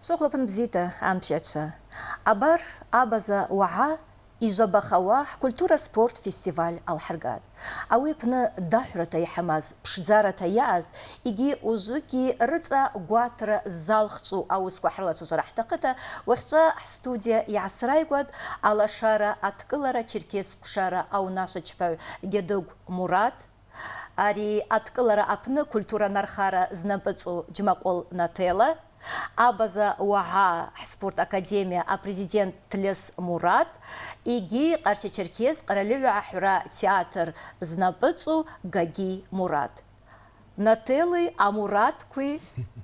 شغل بزيتة عم بشاتشا أبر أبزا وعا إجابة خواح كولتورا سبورت فيستيفال الحرقات أوي بنا دحرة يحماز بشزارة ياز إجي وجيكي رتسا قواتر زالخشو أو سكوحرلة تجرح تقتا وخشا استوديا يعسراي قد على شارة أتكلرة تشيركيس كشارة أو ناشا تشباو جدوغ مراد أري أتكلرة أبنا كولتورا نرخارة زنبتسو جماقول ناتيلا أبزا وعا سبورت أكاديميا президент Тлес Мурат иги Қаршы Черкес Қаралева Ахура театр знапыцу Гаги Мурат. Нателы Амурат куи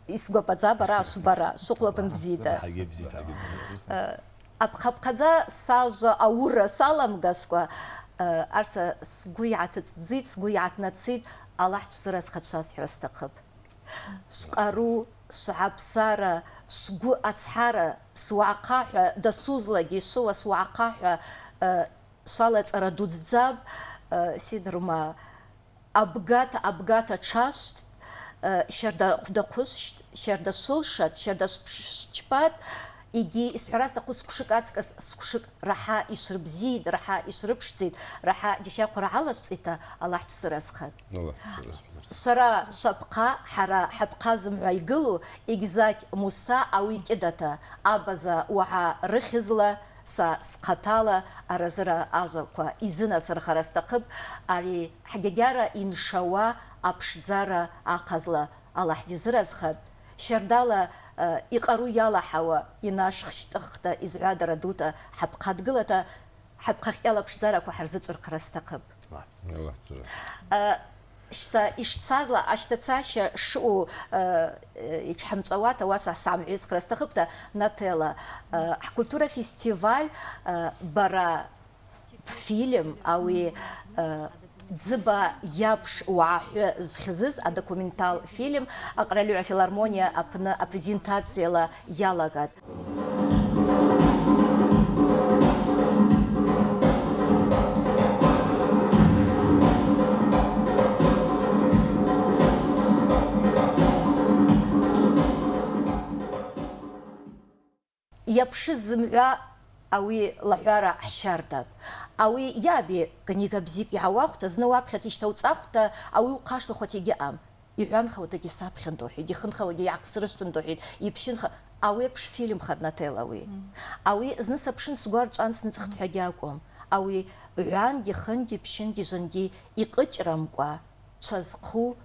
исгопадза бара шубара шуклапын бзита. Абхабхадза сажа аура салам гасква арса сгуят цзит сгуят нацит Аллах чсырас хатшас храстакып. Шқару شعبسارة شقو أتحارة سواقاحة دسوزلقي شو سواقاحة شالت أردود زاب سيدرما أبغات تشاشت شردا قدقوش شردا شلشت شردا شبات يجي استحراس تقول سكشك أتكس سكشك راح يشرب زيد راح يشرب شتيد راح ديشا قرعة شتيتا الله تسرس خد شرا شبقة حرا حبقة زمع يقولوا إجزاك موسى أو يكدتا أبزا وها رخزلا سقطالا أرزرا أجاكوا إزنا سرخرستقب أري حجارة إن شوا أبشزارا أقزلا الله يزرز خد شردالا يقروا يلا حوا يناش خشتختا إزعاد ردوتا حبقة قلتا حبقة يلا بشزارا كوحرزت رخرستقب شتا إشتزازلا أشتزاشة شو يتحمتواتا واسع سامعيز خرستخبتا ناتيلا كولتورا فيستيفال برا فيلم أو زبا يابش وعاحو زخزز دокументал فيلم أقرأ فيلارمونيا أبنا презентация لا ياлагат يابش زمعا أوي لحوارا حشاردب أوي يابي كنيجا بزيك يعواخت زنواب خاتيش توت أخت أوي وقاش لخوتي جام يعان خوتي جساب خندوحي يخن خوتي يعكسرش تندوحي يبشين أوي بش فيلم خدنا تيل أوي زنسا بشين سجار جانس نزخت حاجاكم أوي عان يخن يبشين يجندي يقجرمقوا تشزخو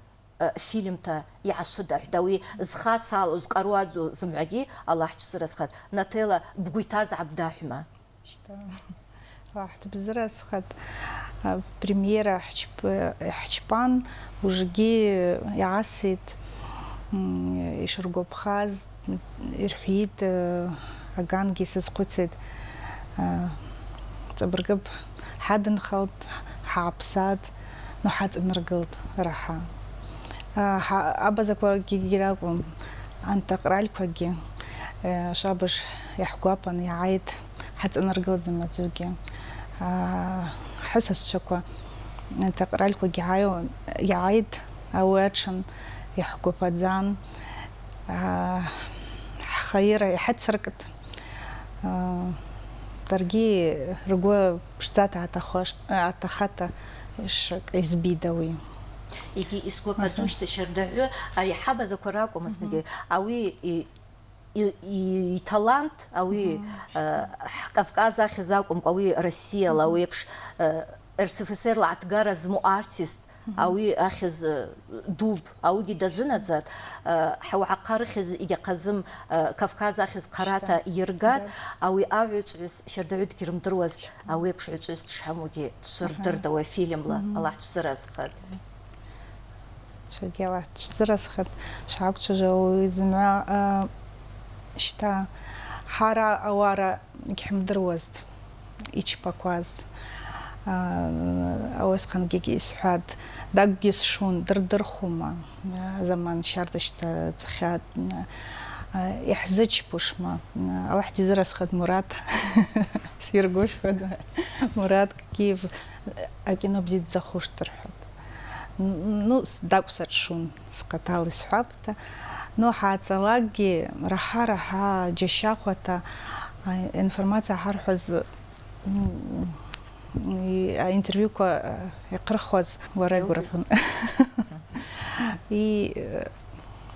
فيلم تا يعشد حدوي زخات سال وزقروازو زمعجي الله حجسر اسخد ناتيلا بقويتاز عبداحما راح تبزر اسخد بريميرا حجبان وجي يعسيت يشرقو بخاز يرحيد اغانجي سزقوتسد تبرقب حد نخلط حابساد نحات نرقلت راحة أبزا كوجيراكم أنت قرالك وجي شابش يحكوابن يعيد حتى نرجع زماتوجي حسس شكوا أنت قرالك وجي يعيد أواتشن يحكوا بادزان خير حد سرقت ترجي رجوا بشتات عتخاتا شك إزبيدوي يجي إسكو مدوش تشردعو أري حابة ذكراكم مسندي أوي تالانت أوي كافكازا خزاكم أوي روسيا لأوي بش РСФСР لعتجارة زمو أرتيست أوي أخذ دوب أوي جدا زنات حو عقار خز إجا قزم كافكازا خز قراتا يرجع أوي أويش شردعود كرم دروز أوي بش عجز تشحموجي تشردر دوا فيلم لا الله تشرز خد شجعت تشترسخت شعبت شجوا زمع شتا حارة أوارا يحمد دروزت إيش بقواز أوس خان جيجي إسحاد دقيس شون دردر خوما زمان شاردش تخيات يحزج بوشما واحد يزرس خد مراد سيرجوش خد مراد كيف أكنه بزيد زخوش ترحب ну, дакусат шун скатали схабта, نو حاصلاقي راح جشاقوتا انفورماتsia حرحز интервью يقرخوز ورقرحون и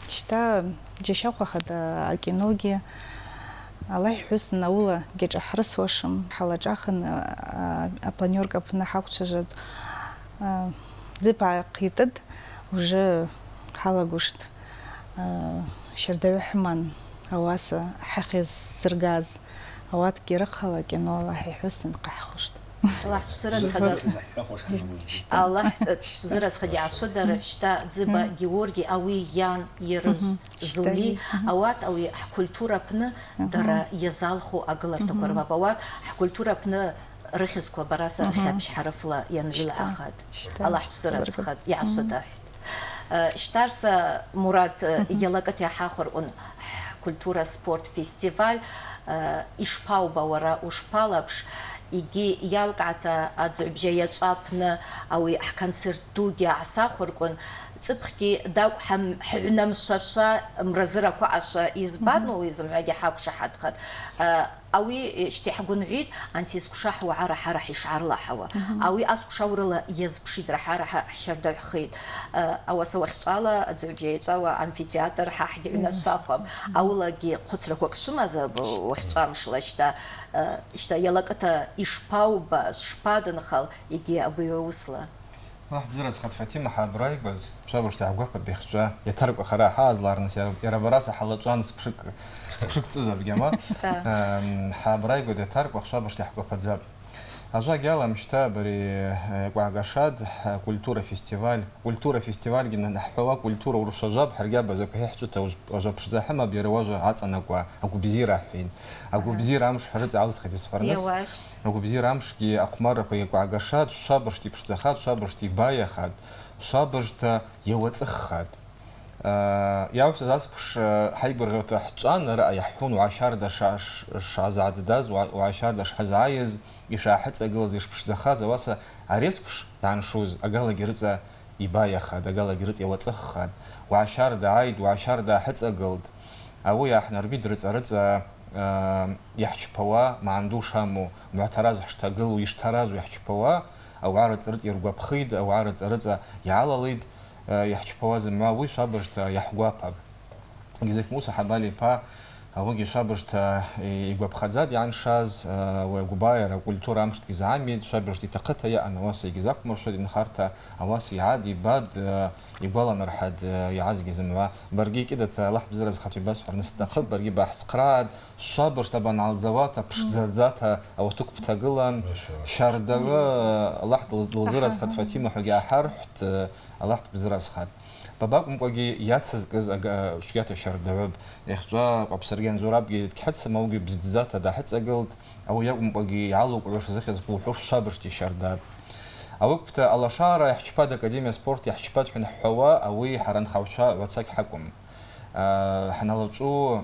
شتا جشاقو خدا акиноги الله يحسن نولا جيج أحرس وشم حلاجاخن планерка بنحاكوشجد زبا قيتد وجه حلاجوشت شردوي حمان هواسا حخيز سرغاز هوات كيرخلا كنو الله يحسن قحخوشت الله تشزرز خدا الله تشزرز خدي عصدر شتا زبا جيورجي أوي يان يرز زولي أوات أوي كولتورا بنا درا يزالخو أقلر تقربا بوات كولتورا بنا رخص كوا براسا خابش حرفلا ينجل أخد الله تشزرز خد يعصد اشتارسا مراد يلاقتي حاخر أن كولتورا سبورت فيستيفال إشباو باورا وشبالبش يجي يالقعتا أتزعبجيات شابنا أو حكنسر دوجي عساخركون تبخي داو حنا مشاشا مرزرة كوعشا يزبادنو ويزمعجي حاكوشا حد خد أوي اشتحقون عيد أنسيس كشاح وعرا حرح يشعر لحوا أوي أسك شاورلا يزبشيد رح حشر داو خيد أو سوا خشالا أتزعبجيات أو أمفيتياتر حاحدعنا الشاقم أولا جي قتلك وكشما زب وخشامش لاشتا اشتا يلاقتا إشباو باش شبادن خال يجي أبوي وصلا راح بزرز خد فاتيمة حابرايك بس شابرش تعبقى بيخجا يترك خرا حازلارنس يا براسة حلجان سبشك تزاب جما حابرايك ودي ترك وخشابرش تعبقى بزاب أجا جالا مشتا بري قاعشاد كولتورا فيستيفال جنا نحوا كولتورا ورشجاب حرجة بزاك هي حجة وجاب زحمة بيرواجه عطنا أكو بزيرة حين أكو بزيرة مش حرت عالس خدي سفرنس أكو بزيرة مش كي أقمار كي قاعشاد شابرش تي بشتخاد شابرش تي بايا خاد شابرش تا يوتخاد يعرف أساس بش حيبر غير حجان رأي يحون وعشار دش شازعد داز وعشار دش حزعايز يشاحت أجلز يش زخاز واسا عريس بش يعني شوز أجل جرت يبايع خد أجل جرت يوتخ خد وعشار دعيد وعشار دا حت أجلد أوي إحنا ربيد رت يحكي بوا ما عندوش همو معترض حشتاجل ويشترز ويحكي بوا أو عرض رت يرجع بخيد أو عرض رت يعلليد يحكي بوازن ما ويش شابرشت يحقوا باب جزيك موسى حبالي با هوجي شابرشت يجوا بخزاد يعني شاز وجباير كولتورا أمشت جزعمي شابرشت يتقطع يا أنا واسي جزاك مرشد نخارته واسي عادي بعد يقبل نرحد يعز جزموا برجي كده لحظة بزرز خطي بس فرنستخب برجي بحث قراد شابرش طبعا على زواتا بشت زاتها أو تك بتقلن شاردوا لحظة لزرز خط فاتيمة حاجة حرحت لحظة بزرز خط بابا مقاجي ياتسز شجعت شاردوا يخجا قبسرجان زوراب يتحدث موجي بزات ده حتى قلت أو يوم مقاجي يعلق ولا شيء زي بوحوش شابرش تشارداب أو وقت الله شارع يحكي بعد أكاديمية سبورت يحكي بعد حين حوا أوي حرن خوشة واتساك حكم حنالجو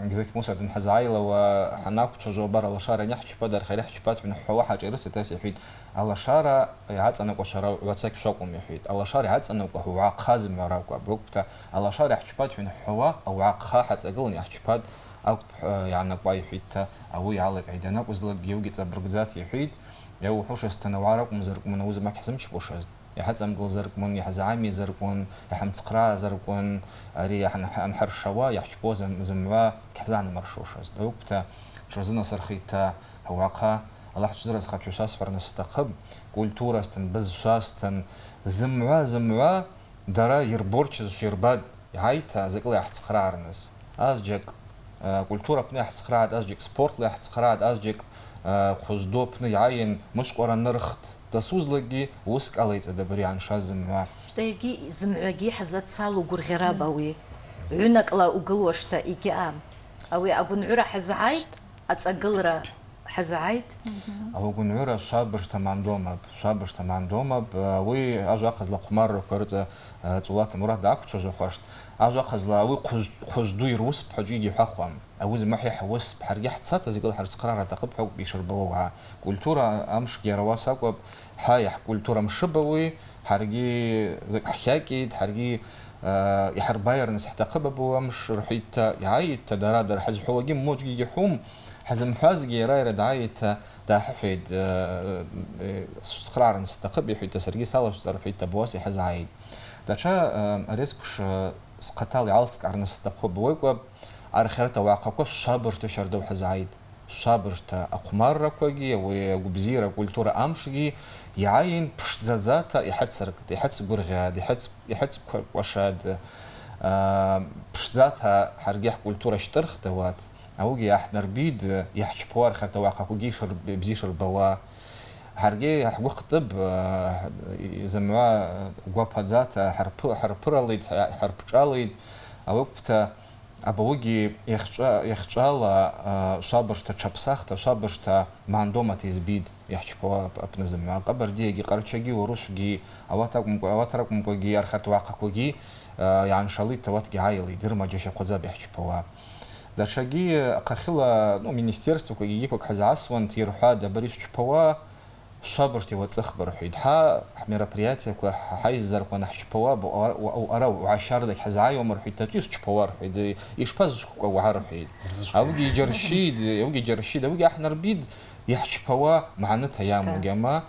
جزاك موسى دن حزعيلة وحناك تجوبر الله شارع يحكي بعد الخير يحكي بعد حين حوا حاجة رست تاسي حيد الله شارع يعز أنا وشارع واتساك شاكم يحيد الله شارع يعز أنا وهو عاق خازم وراك وقت الله شارع يحكي بعد حين حوا أو عاق خاحت أقولني يحكي بعد أو يعني قاي حيد أوي علق عيدنا وزلق جيوجي تبرقزات يحيد يو حوش استنوارك ومزرق من وزن ما كحسمش بوشز يحز أمقل زرق من يحزعمي زرقون يحمد قراء زرقون أري أنحر شوا يحشبو زموا كحزان مرشوشز دوك بتا شوزنا صرخيتا هواقها الله حجر خاطر شاس فرنستقب كولتورا استن بز شاستن زموا درا يربورش شيرباد هايتا زقل يحز قرارنس أزجك كولتورا بني يحز قراد أزجك سبورت يحز قراد أزجك خجدوب نيعين مش قرن نرخت تسوزلقي وسك عليت دبري عن شازم شتايجي زمعجي حزت سالو غرغرابوي عنق لا وقلوشتا إيكي أوي أبو نعرة حزعيت أتسقلرا حزعيت أو نعرة شابرش تمان دوما وي أجا خزلا قمار كرت طولات مراد داك تشجع خشت أجا خزلا وي خجدو يروس بحجيجي حقهم أوز محي حوس بحرجة حتسات زي قال حرس قرار تقب حق بيشربوا وع كولتورا أمش جرواسا وب حايح كولتورا مشبوي حرجي زي حكاكي حرجي يحرباير نسحت قبب مش رحيت يعيت درادر حز حواجي موجي يحوم حزم حازجي راير دعايت دا حيد سقرار نستقب يحيد تسرقي سالش صرحيد تبواسي حز عيد داشا اريس بش سقطال عالسك عرنا نستقب ويقب ارخرته واقعكو شابر تشردو حز عيد شابرت أقمار ركوجي وبزيرة كولتورة أمشجي يعين بشت زاتا يحد سرقت يحد برغاد يحد وشاد بشت زاتا حرجح كولتورة اشترخ توات أوجي أحد نربيد يحش بوار خرت واقع كوجي شرب بزيش البوا حرجي حقوق طب زموا جواب زاتا حرب راليد حرب جاليد أوقت أبوجي يخشالا شابرشتا شابساختا شابرشتا معندومة تزبيد يحشبوا بنزم قبر ديجي قرشجي وروشجي أواتركم كوجي أرخت واقع كوجي يعني شاليت تواتجي عايلي دير ما جيش قزاب يحشبوا داشجي أقخلا министерство كوجي كوك حزاس وان تيروحا دبريش شبوا شابرتي وتخبر حيد ها мероприятие كو حيزر كو نحشبوا او ارا وعشر دك حزاي ومر حيد تجيش شبوا حيد يشباز كو عار حيد اوجي جرشيد اوجي احنا ربيد يحشبوا معناتها يا جماعه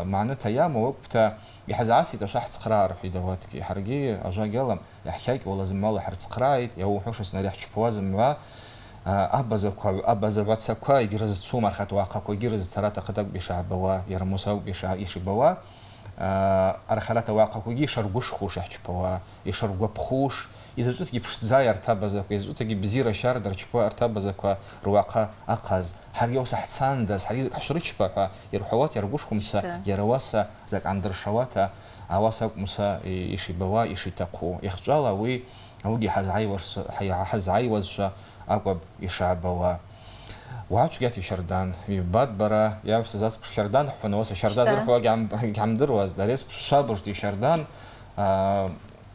معناتها يا وقت يحزعسي تشحت قرار حيد واتكي حرقي اجا قلم يحكيك والله زمال حرت قرايد يو حوش سنريح شبوا زموا أبزا واتسابكا يجرز سومر خط واقع ويجرز ثلاثة خطق بشعبوا يرموسا بشع يشبوا أرخلات واقع ويجي شربوش خوش يحشبوا يشربوا بخوش إذا جوت يجيب زاير تابزا إذا جوت يجيب بزيرة شار درشبوا أرتابزا رواقة أقاز حريو صح ساندز حريزك حشريش بقى يروحوات يربوش كمسا يرواسا زك عند رشواتا عواسا كمسا يشبوا يشتقوا يخجالا وي أوجي حزعي ورش أقوى يشعبوا وعاش جاتي شردان يباد برا يا بس زاس شردان حنوس شردان زرقوا عم دروز داريس شابرش دي شردان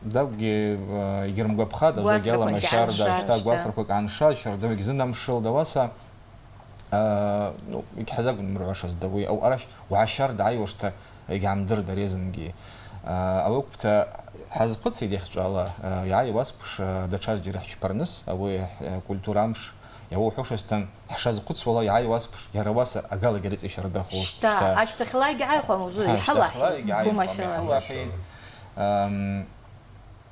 داوجي يجرم قبخاد أجا جالا مشار داشتا قواصر كوك عن شاد شردان يجزنا مشل دواسا يحزق من مرعوش الدوي أو أرش وعشر دعي وشتا عم در داريزنجي أوقت حز قدسي دي خجالة يعي واسبش دچاز جرح شبرنس أو كولتورا مش يو حوشستن حشاز قدس والله يعي واسبش يرواس أقل جريت إيش رده خوش شتا أشتخلاي جاي خو موجود يحلا ما شاء الله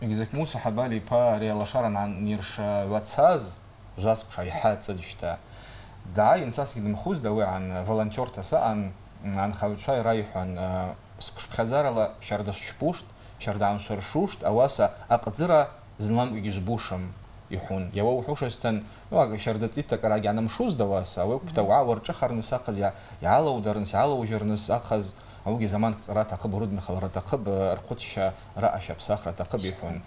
يجزك موسى حبالي با ريال شارن عن نيرش واتساز جاس بشاي حاد صدشتا دعاي إنساس قد مخوز دوي عن فولنتير تسا عن خاوتشاي رايح عن سبش بخزارة لا شردش شبوشت شردان شرشوشت أواسا أقدر زلام يجبوشم يحون يوو حوشستن واق شردتي تكراج أنا مشوز دواسا وقت توعا ورجخر نساقز يعلو درنس يعلو جرنس أخذ أوجي زمان رات أقب رود مخل رات أقب أرقدش رأش بساخ رات أقب يحون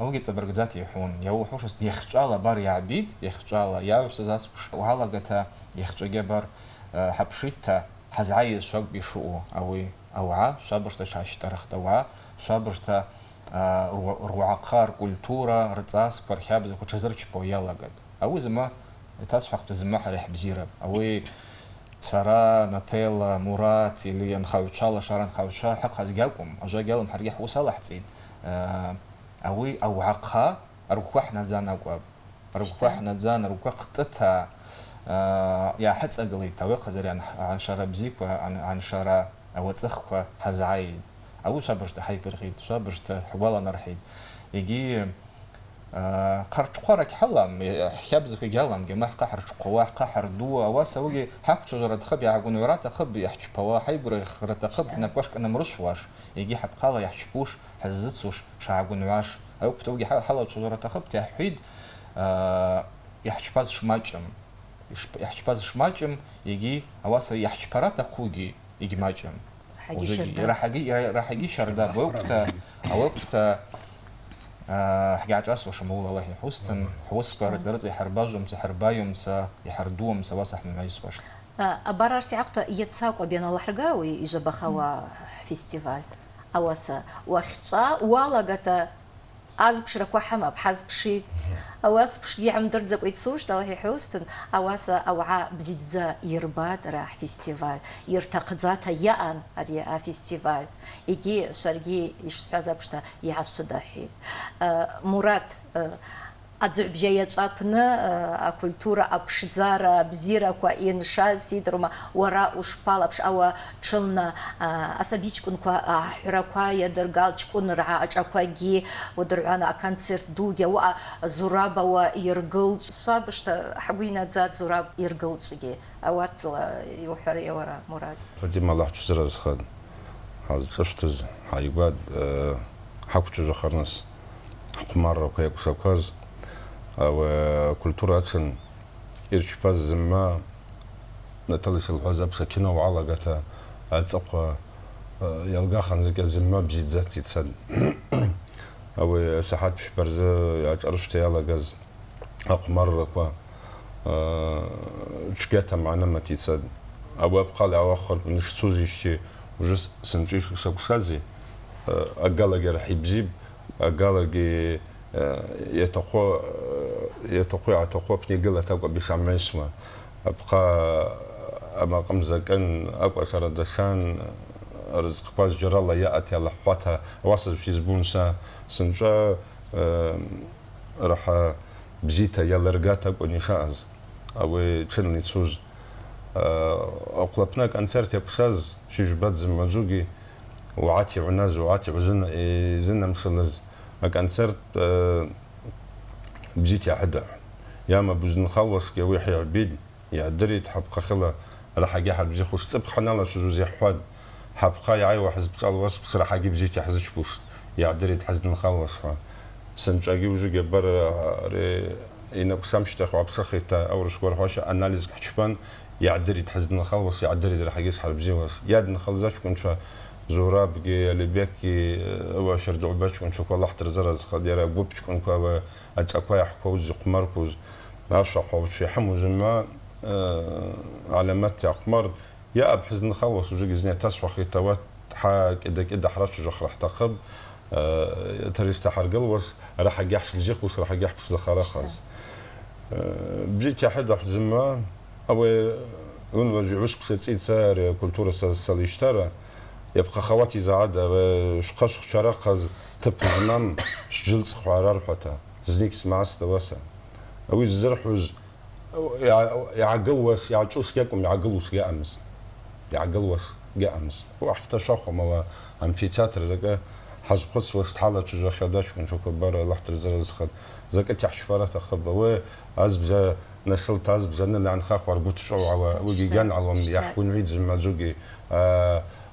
أوجي تبرجزات يحون يوو حوشست يخجالة بار يعبيد يخجالة يا بسزاس وعلى قتا يخجع بار حبشيتا حزعيز شوق بيشوء أوعى شابرشتا شاشترخ دوعى شابرشتا روعقار كولتورا رتصاص برحاب زي كتشزرش بويا لقد أو زما تاس حق تزما حريح بزيرة أو سارا ناتيلا مرات اللي نخوشالا شارن خوشا حق هزجاكم أجا قالهم حريح وصالح تزيد أو عقها أروكوا إحنا زان أقوى أروكوا إحنا زان أروكوا قطتها يا حد أقلي توقع زي عن شارع بزيك وعن شارع أو تسخ هزعيد أو شابرشت حيبر غيد شابرشت حوالا نرحيد يجي قرش قارك حلم حبزك يجلم جماح قحر قوا قحر دوا واسوي حق شجرة خب يعقون ورات خب يحش بوا حيبر خرت خب إحنا بقاش كنا مرشواش يجي حب قالا يحشبوش حزتوش شعقون واش أو بتوجي حلا شجرة خب تحيد يحشباز شماجم يحشباز شماجم يجي أواسا يحشبارات خوجي يجي ماجم راح يجي شرداب وقت حاجات أسوأ شمول الله يحوستن حوس قارة زرت يحرباجهم تحربايهم يحردوهم سواسح من عيسوش أبرر سعقت يتساق بين الحرقاوي يجب خوا فيستيفال أواسا وخطا ولا قتا از بشركوا حما بحز بشي أواس بشي عم درد زك ويتسوش تلاهي حوستن أواس أوعى بزيدزا يرباد راح فيستيفال يرتقزاتا يان أريا فيستيفال يجي شرقي يشسعزا بشتا يعش دحيد مرات أتزع بجاية جابنا كولتورا أبشزارا بزيرا كوا إنشاز سيدرما وراء وشبالا بش أو تشلنا أسابيش كون كوا حرا كوا يدرقال تكون رعا أجا كوا جي ودرعانا كونسرت دوجا وا زرابا ويرقل صابش حبينا زاد زراب يرقل جي أوات يوحري ورا مراد فدي ما الله تشزر أزخد هذا تشتز حيقاد حكو تشجع خرنس حق مرة وكيك وسوكاز أو كولتورا أتسن إرشباز زما نتلس الحزب سكينة وعلاقة أتسقى يلقى خنزك زما بجيت ذات تسد أو ساحات بش برزة يعرفت يلاقز أقمر كوا تشكيتها معنا ما تسد أو أبقى لأواخر نشتوزي شيء وجس سنجيش سوكسازي أقالق راح يبجيب أقالق يتقوى بني قلة تقوى بيسمع اسمه أبقى أما قمزة كان أقوى سردسان رزق باز جرى الله يأتي على حواتها واصل في زبون سنجا راح بزيتها يلا رقاتها أقوى نشاز أو تشلني تسوز أقلبنا كونسرت يقصاز شي جبات زمازوجي وعاتي عناز وعاتي زنا مسلز كونسرت بزيت يا حدا يا ما بوز نخلص يا ويحيى عبيد يا دري تحبقى خلا راح اجي حد بزي خوش تبقى حنا شو زي حواد حبقى يا ايوا حزب صال وصف راح اجي بزيت يحزش بوش يا دري تحزن نخلص سنجاجي وجي جبر إن قسمش تخو بسخيتا أورش ورهاش أناليز كحشبان يعدري تحزن نخلص يعدري راح يجيس حرب زيوس ياد نخلصش كنشا زوراب جي لبيكي أو شردع باش كنشا كل واحد زرز خديرة بوبش كنكوا أتأكوا يحكوز قمركوز عشرة حوش يحمو زما علامات يقمر يا بحزن نخلص وجي زني تسوى خيتوات حاك إذا حرش جخ راح تقب تريست حرقلوس راح يحش الجيخوس راح يحبس الخراخز بجيت يا حد زما أو ونرجع وش قصيت سار كولتورا ساليشترا يبقى خواتي زعادة شقاش شراقز تبزنام شجلت خوارار حتى زنيك سمع استواسا أو الزرحوز يعقلوس يعجوس ياكم يعقلوس يا أمس يعقلوس يا أمس وحتى شاخم هو أمفيتاتر زكا حز قدس واستحالة تجاه خداش ونشوف برا لحت الزرز خد زكا تحش فرات خبا و عزب نشلت عزب زنا اللي عن خاخ وربوت شو وجي جان على ومن يحكون عيد زي ما زوجي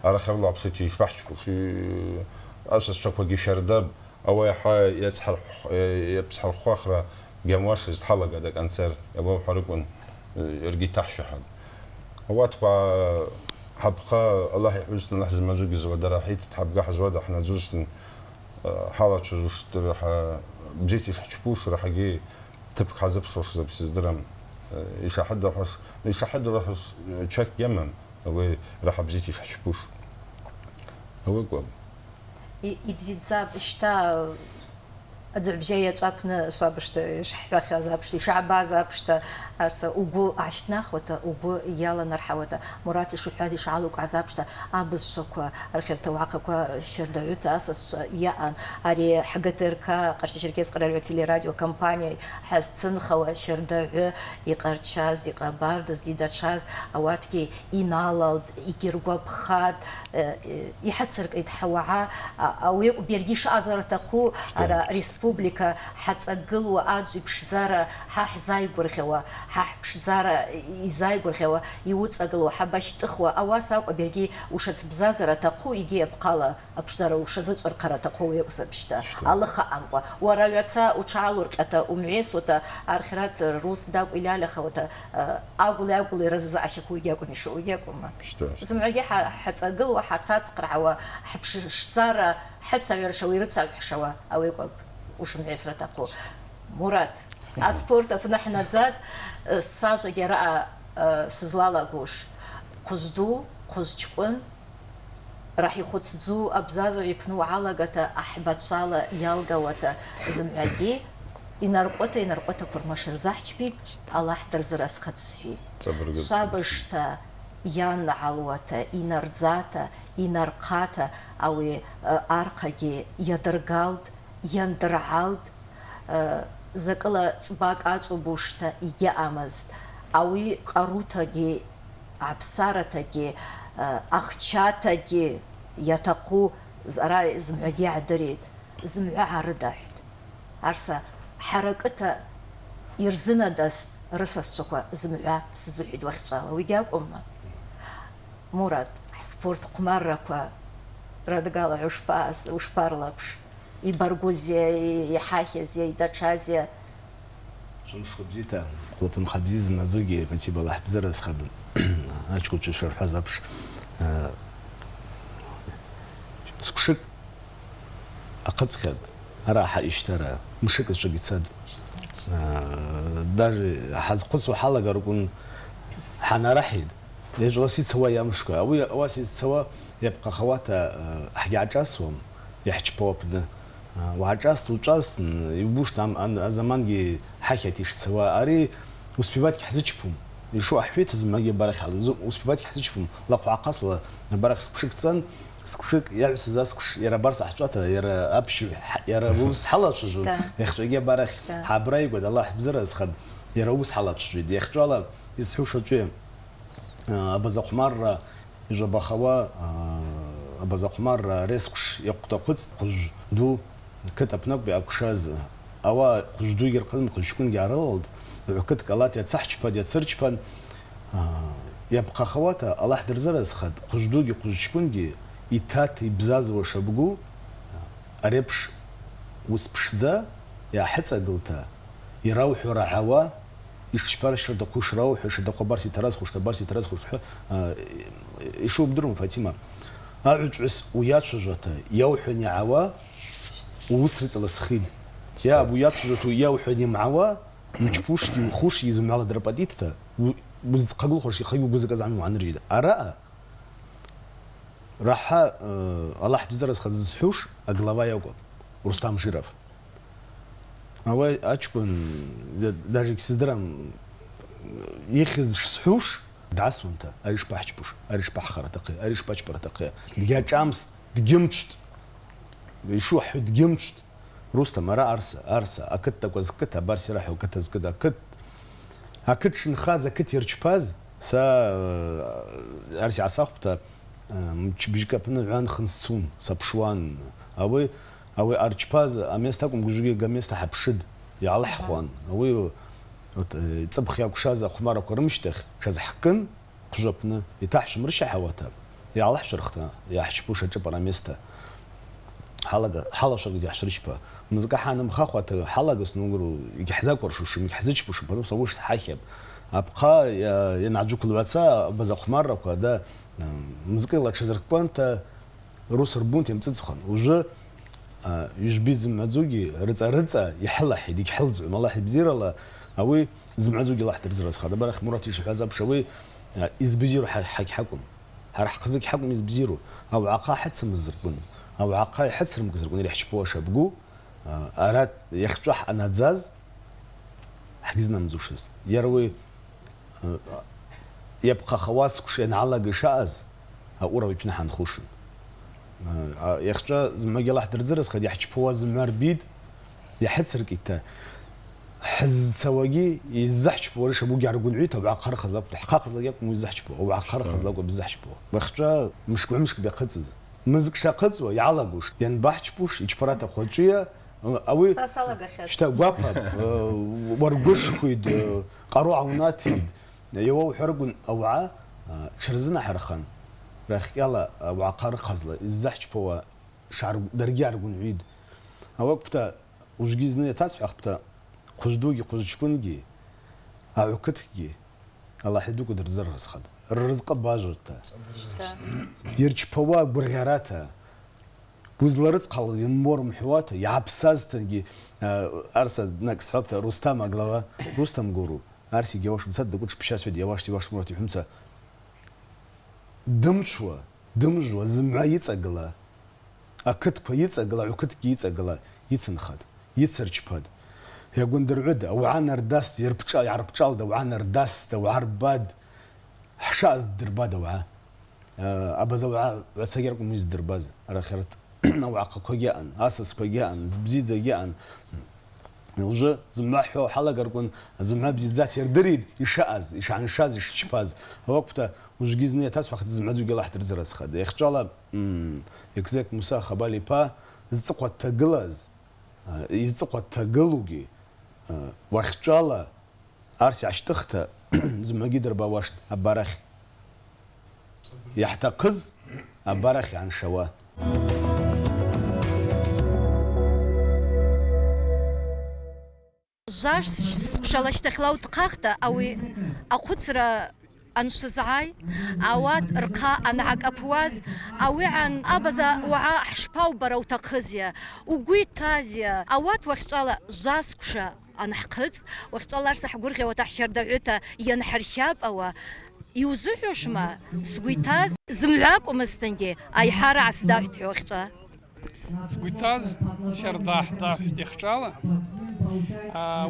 أرخ الله بسيتي يفحش في أساس شكوى جي شرداب أو يحا يتسحر يبسحر خاخرة جمواش استحالة قد كانسرت أبو حركون يرجع تحش حد هو تبع حبقى الله يحوزنا لحظة ما زوجي زود راحيت تحبقى حزود احنا زوجتن حالة شجوشت راح بجيتي في حشبوش راح اجي تبقى حزب صوص بس درم إيش حد راح تشك يمن هو راح بجيتي في حشبوش هو قول يبزيد زاب اشتا أدعو بجاية جابنا صابشت شحبا خازابشت شعبا زابشت أرسا وجو عشنا خوتا وجو يلا نرحوتا مرات شو حادي شعلوك عزابشت أبز شكوا الخير توعقوا شردعوت أساس يان أري حقتركا قرش شركة قرار وتيلي راديو كمبانيا حسن خوا شردعو يقرشاز يقبارد زيدا شاز أواتكي ينالد يكيرقوا بخاد يحتسرك يتحوعا أو بيرجيش أزرتقو على ريسبوبليكا حتسجل وأجي بشزارة حح زاي قرخوا حح بشزارة يزاي قرخوا يوتسجل وحبش تخوا أواسا وبيرجي وشت بزازرة تقو يجي بقالة بشزارة وشزت أرقرة تقو يقصد بشتا الله خامقوا ورالعتا وشعلورك أتا ومعيس وتا آخرات روس داو إلى لخوتا أقول رزز عشكو يجاكم شو يجاكم زمعي حتسجل وحتسات قرعوا حبشزارة حتسوي شويرت سوي حشوا أو يقب وش معيسرة تقو مراد أسبورت فنحن زاد ساجة جراء سزلالا قوش قصدو قصدكون راح يخصزو أبزازو يبنو علاقة أحبات شالة يالقوة زمعجي ينرقوتا كرمشر زحجبي الله حدر زرس خدسحي شابشتا ين علوتا ينرزاتا ينرقاتا أو أرقاجي يدرقالد يندرعالد زكلا صباك أتو بوشتا يجي أمز أو قروتاجي عبسارتاجي أخشاتاجي يتقو زراي زمعجي عدريد زمع عرداحت عرسا حركتا يرزنا داس رسس شكوا زمع سزوحيد وخشالا ويجاك أمه مراد سبورت قمرك ردقال عشباز وشبارلبش يبرغوزي يحاحز يداتشازي شنو خبزيتا قلت خبزيز مزوجي بنتي الله حبزر اسخدم اشكو تشرح حزبش سكشك اقد خد راح اشترى مشك شو يتصد даже حز قصو حلقه ركون حنا رحيد ليش واسي تسوى يا مشكو او واسي تسوى يبقى خواته حاجه عجاسهم يحكي بوبنا وعجاست وجاست يبوش там زمانجي حكيت ايش تسوى اري وسبيبات حزجبهم يشو احفيت زماجي بارخ على وسبيبات حزجبهم لقوا عقصله بارخ سكشكتسن سكشك يعبس زاسكش يرا برص حجاته يرا ابش يرا بوس حلات شو يخجي بارخ حبراي قد الله حبزر اسخد يرا بوس حلات شو يخجوا يسحو شو أبزق مرة يجب خوا أبزق مرة ريسكش يقطع قدس قج دو كتب نقبي أكشاز أو قج دو يرقلم قج شكون جارلد كتك الله تيتسحش باد يتسرش باد يبقى خواته الله حدر زرز خد قج دو قج شكون جي يتات يبزاز وشبقو أريبش وسبش ذا يا حتى قلتا يروح ورعوا يشبار شرد قوش روح شرد قبارسي تراز خوش تبارسي تراز خوش يشوف بدرهم فاطمة أعجز ويات شجرته يوحني عوا ووسرت على السخيد يا أبو يات شجرته يوحني معوا يجبوش يخوش يزم على درباديته وزد قبل خوش يخيبوا جزء كذا عن رجيده أراء راح الله حجزر خذ حوش أقلبا يوقف ورستام شرف هو أشكون داجك سدرم يخز سحوش دعسو انت أريش بحجبوش أريش بحخرة تقي أريش بحجبرة تقي دقات شامس دقمشت يشوح دقمشت روستا مرا أرسا أكتك وزكتها بارسي راح وكتها زكدا أكت شنخاز أكت يرجباز سا أرسي عصاقبتا بيجيكا بنا عن خنسون سبشوان أوي أرجباز أميستكم جوجي جاميستا حبشد يا الله حوان أوي تصبخ يا كشاز خمارة كرمشتخ كشاز حكن قجبنا يتحش مرشح حواتا يا الله شرختنا يا حشبوش جبر أميستا حلقة شغل يحشرش با مزقة حنا مخاخوة حلقة سنقولوا يحزاك ورشوش يحزش بوش بلو سووش حاكب أبقى ينعجوك الواتسا بزق مرة وكذا مزقة لك شزرك بانتا روس ربونتي متزخن وجا يجبيد زمعزوجي رزع يحلح يديك حلز والله يبزير الله أوي زمعزوجي الله ترزر هذا برخ مراتي شو حزب شوي يزبزيرو حق حكم هرح قزك حكم يزبزيرو أو عقا حدس مزرقون أو عقا حدس مزرقون اللي يحشبوه شبقو أراد يخجح أنا تزاز حجزنا مزوشس يروي يبقى خواص كشين على قشاز أورا بيبنا حنخوشن يخجا زما يلا ترزرس خد يحكي بواز مربيد يحسر كيتا حز سواقي يزحش بورش ابو يعرقون عيته وعقار خذ الحقاق خذ مو يزحش بو وعقار خذ بزحش بو وخجا مش بيقتز مزك شاقز ويعلقوش يعني بحش بوش يجبراته خوجيه اوي شتا واقف ورقش خويد قروع وناتي يو حرقون اوعى شرزنا حرخان راح يلا وعقار خزله الزحش بوا شعر درجة رجون عيد هوقتها وجيزني تاسع وقتها خزدوجي خزشكونجي عكتكي الله يحدوك درزر رزق الرزق باجرته يرج بوا برغاراته بوزل رزق يمور محواته يعبساز تنجي أرسل نكس حبته رستم أغلوا رستم جورو أرسي جواش مصدق قلت بشاش فيدي يواش مراتي حمسة دمشوا دمجوا زمع يتأجلا أكتب يتأجلا عكتك يتأجلا يتنخد يتسرجباد يقول درعد أو عن رداس يربطال يعربطال دو عن رداس دو عرباد حشاز درباد وعا أبا زوعا وسيركم يز درباز على خيرت نوع قويان أساس قويان بزيد زيان وجه زمحو حلقة ركون زمها بزيت يردريد يشاز يشعن شاز يشباز وقتها وجيزني تاس وقت زمعدو قال واحد رزرس خد يخجاله يكزك موسى خبالي با زقوا تقلز يزقوا تقلوجي وخجاله أرسي عشتخته زمها قدر باوشت أبارخ يحتقز أبارخ عن شواه جاش شلاش تخلاو تقاقتا أوي أقصر أنشزعاي أوات رقا أنعق أبواز أوي عن أبزا وعا حشباو برو تقزيا وقوي تازيا أوات وخشالة جاسكشا أنحقز وخشالة رسح قرغي وتحشر دعوتا ينحرشاب أو يوزحوش ما سقويتاز زمعاك ومستنجي أي حارة عسداح تحوختا سقويتاز شرداح داح يخشالة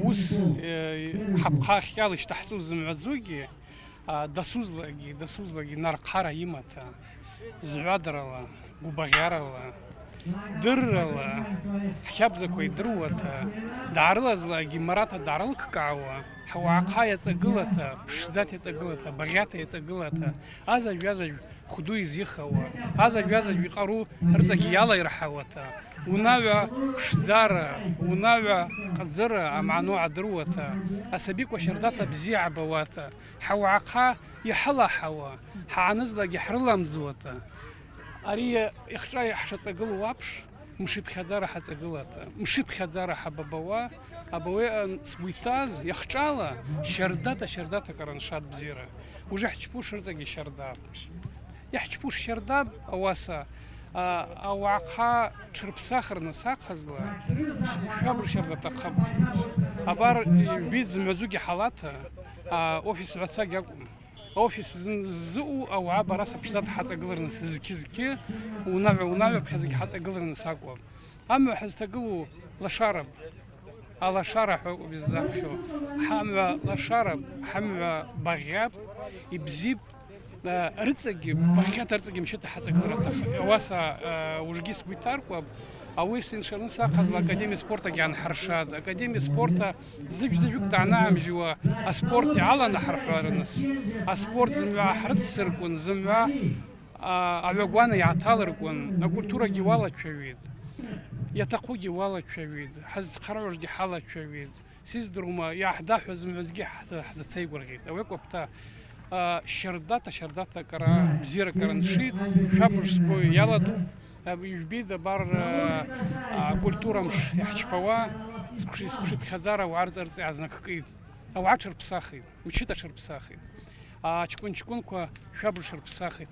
وس حبقا خيالش تحسوز زمعزوجي دسوزلاجي نار قارة يمتا زعادرلا قبغيرلا درلا حيابزا كوي دروتا دارلازلاجي مراتا دارلك كعوا حواقا يتقلتا بشزات يتقلتا بغياتا يتقلتا هذا جوازج خدوي زيخوا هذا جوازج بيقارو رزقي يالا يرحوتا وناوع شزارة وناوع قزرة مع نوع دروتا أسبيك وشرداتا بزيع بواتا حواقا يحلا حوا حعنزلا يحرلا مزوتا أري إخشاي حشت أقل وابش مشي بخزارة حت أقلتا مشي بخزارة حبابوا أبوي سويتاز يخشالا شرداتا كرنشات بزيرة وجه حجبوش رزقي شرداب يحجبوش شرداب أواسا أو عقها شرب ساخر نساق هزلا خبر شرد تقب أبار بيت زمزوجي حالاتها أوفيس عتساق أوفيس زو أو عبارة بشتات حتى أقدر نسزكي ونابع بخزك حتى أقدر نساقوا أما حز تقولوا لشارب على شارح بالزاف شو حمى لشارب حمى بغياب يبزيب رتسجي بخيات رتسجي مشيت حتى قدرت واسا وجيس بيتاركو أو إيش إنشان ساقز لأكاديمية سبورتا جان حرشاد أكاديمية سبورتا زوج تعناهم جوا أسبورتي على نحر حوارنس أسبورت زموا حرت سركون زموا أبغوانا يعتالركون الكولتورا جوالا شويد يتقو جوالا شويد حز خرج دي حالة شويد سيز دروما يا أحداث زمزجي حز سيقول غير أوك وقتها شرداتا كرا بزيرة كرنشيد شابوش سبوي يالادو يبيد بار كولتورا مش يحشبوا سكشي بخزارة وعرض أرض عزنا كقيد أو عشر بساخي وشيت عشر بساخي تكون كوا شابوش بساخي